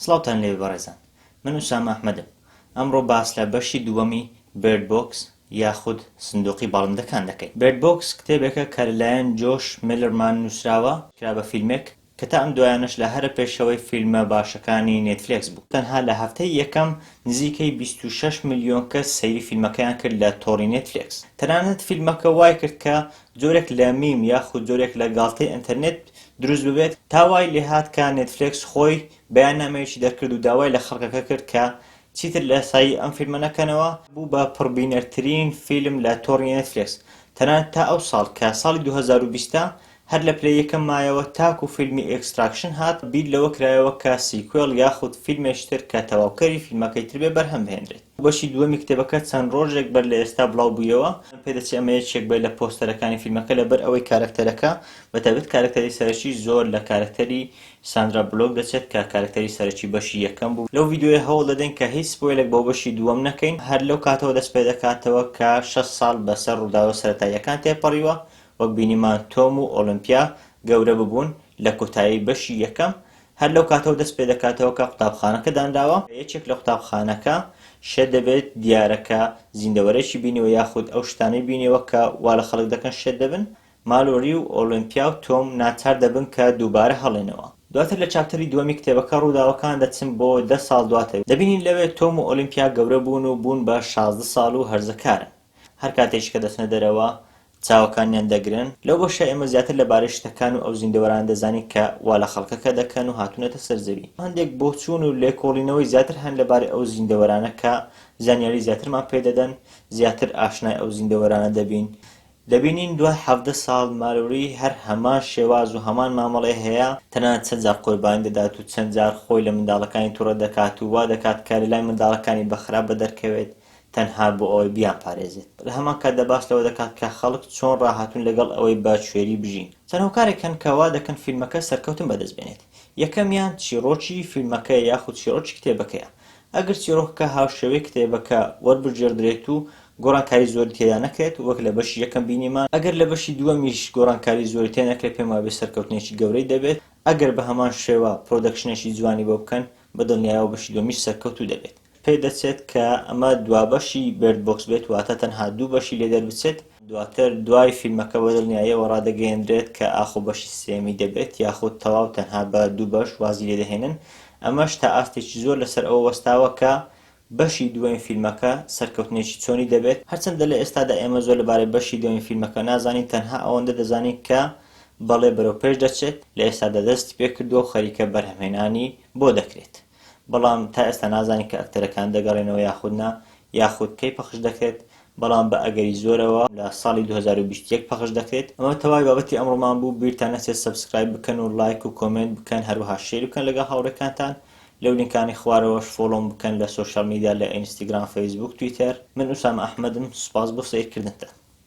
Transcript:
سڵاوتان لێوێ بەڕێزان، من ئوسامە ئەحمەدم. ئەمڕۆ باس لە بەشی دووەمی بێرد بۆکس یاخود سندوقی باڵندەکان دەکەین. بێرد بۆکس کتێبێکە کە لەلایەن جۆش میلرمان نووسراوە، کرا بە فیلمێک کە تا ئەم دوایانەش لە هەرە پێشەوەی فیلمە باشەکانی نێتفلیکس بوو. تەنها لە هەفتەی یەکەم نزیکەی 26 ملیۆن کەس سەیری فیلمەکەیان کرد لە تۆڕی نێتفلیکس. تەنانەت فیلمەکە وای کرد کە جۆرێک لە میم یاخود جۆرێک لە گاڵتەی ئینتەرنێت دروست ببێت، تا وای لێهات کە نێتفلیکس خۆی بەیاننامەیەکی دەرکرد و داوای لە خەڵکەکە کرد کە چیتر لە سایی ئەم فیلمە نەکەنەوە، بوو بە پڕبینەرترین فیلم لە تۆڕی نێتفلیکس. تەنانەت تا ئەو ساڵ کە ساڵی 2020 هەر لە پلەی یەکەم مایەوە تاکو فیلمی ئێکستراکشن هات، بیر لەوە کرایەوە کە سیکوێڵ یاخود فیلمێشتر کە تەواوکەری فیلمەکەی تر بێ بەرهەم بهێنرێت. بەشی دووەمی کتێبەکە چەند ڕۆژێک بەر لە ئێستا بڵاو بوویەوە. پێدەچێت ئەمە یەکێک بێت لە پۆستەرەکانی فیلمەکە لەبەر ئەوەی کارکتەرەکە بەتایبەت کارکتەری سەرەکی زۆر لە کارکتەری ساندرا بلۆک دەچێت کە کارکتەری سەرەکی بەشی یەکەم بوو. لەو ڤیدیۆیە هەوڵ دەدەین کە هیچ سپۆیلێک بۆ بەشی دووەم نەکەین. هەر لەو کاتەوە دەست پێ دەکاتەوە کە 6 ساڵ بەسەر ڕووداوە سەرەتاییەکان تێپەڕیوە، وەک بینیمان تۆم و ئۆلیمپیا گەورە ببوون لە کۆتایی بەشی یەکەم. هەر لەو کاتەوە دەست پێ دەکاتەوە کە قوتابخانەکە دانراوە. یەکێک لە قوتابخانەکە شێت دەبێت دیارەکە زیندەوەرەشی بینیوە یاخود ئەو شتانەی بینیوە کە وا لە خەڵک دەکەن شێت دەبن. مالۆری و ئۆلیمپیا و تۆم ناچار دەبن کە دووبارە هەڵێنەوە. دواتر لە چاپتەری دووەمی کتێبەکە ڕووداوەکان دەچن بۆ 10 ساڵ دواتر. دەبینین لەوێ تۆم و ئۆلیمپیا گەورە بوون و بوون بە 16 ساڵ و هەرزەکارن. هەر کاتێک کە دەچنە دەرەوە چاوەکانیان دەگرن. لەو بەشە ئێمە زیاتر لەبارەی شتەکان و ئەو زیندەوەران دەزانین کە وا لە خەڵکەکە دەکەن و هاتوونەتە سەرزەوی. هەندێک بۆچوون و لێکۆڵینەوەی زیاتر هەن لەبارەی ئەو زیندەوەرانە کە زانیاری زیاترمان پێدەدەن، زیاتر ئاشنای ئەو زیندەوەرانە دەبین. دەبینین دوای 17 ساڵ مالۆری هەر هەمان شێواز و هەمان مامەڵەی هەیە، تەنانەت چەند جار قوربانی دەدات و چەند جار خۆی لە منداڵەکانی تووڕە دەکات و وا دەکات کە لەلای منداڵەکانی بەخراپ بەدەرکەوێت تەنها بۆ ئەوەی بیان پارێزێت. لە هەمان کاتدا باس لەوە دەکات کە خەڵک چۆن ڕاهاتوون لەگەڵ ئەوەی بە کوێری بژین. چەند هۆکارێک هەن کە وا دەکەن فیلمەکە سەرکەوتن بەدەست بێنێت. یەکەمیان چیرۆکی فیلمەکەیە یاخود چیرۆکی کتێبەکەیە. ئەگەر چیرۆکەکە هاوشێوەی کتێبەکە وەربژێردرێت و گۆڕانکاری زۆری تێدا نەکرێت، وەک لە بەشی یەکەم بینیمان، ئەگەر لە بەشی دووەمیش گۆڕانکاری زۆری تێ نەکرێت، پێم وابێ سەرکەوتنێکی گەورەی دەبێت. ئەگەر بە هەمان شێوە پرۆدەکشنێکی جوانی بۆ بکەن، بەدڵنیایەوە بەشی دووەمیش سەرکەوتوو دەبێت. پێدەچێت کە ئەمە دوابەشی بێرد بۆکس بێت، واتە تەنها دوو بەشی لێ دەربچێت. دواتر دوای فیلمەکە بەدڵنیاییەوە ڕادەگەیەندرێت کە ئاخۆ بەشی سێمی دەبێت یاخود تەواو تەنها بە دوو بەش وازی لێ دەهێنن. ئەمەش تا ئاستێکی زۆر لەسەر ئەوە وەستاوە کە بەشی دووەمی فیلمەکە سەرکەوتنێکی چۆنی دەبێت. هەرچەندە لە ئێستادا ئێمە زۆر لەبارەی بەشی دووەمی فیلمەکە نازانین، تەنها ئەوەندە دەزانین کە بەڵێ بەرەو پێش دەچێت، لە ئێستادا دەستی پێکردووە و خەریکە بەرهەمهێنانی بۆ دەکرێت. بەڵام تا ئێستا نازانین کە ئەکتەرەکان دەگەڕێنەوە یاخود نا، یاخود کەی پەخش دەکرێت. بەڵام بە ئەگەری زۆرەوە لە ساڵی 2021 پەخش دەکرێت. ئەمە تەواوی بابەتی ئەمڕۆمان بوو. بیرتان نەچێت سەبسکرایب بکەن و لایک و کۆمنت بکەن، هەروەها شێر بکەن لەگەڵ هاوڕێکانتان. لەو لینکانی خوارەوەش فۆلۆم بکەن لە سۆشیال میدیا، لە ئینستاگرام، فەیسبوک، تویتەر. من ئوسامە ئەحمەدم. سوپاس بۆ سەیرکردنتان.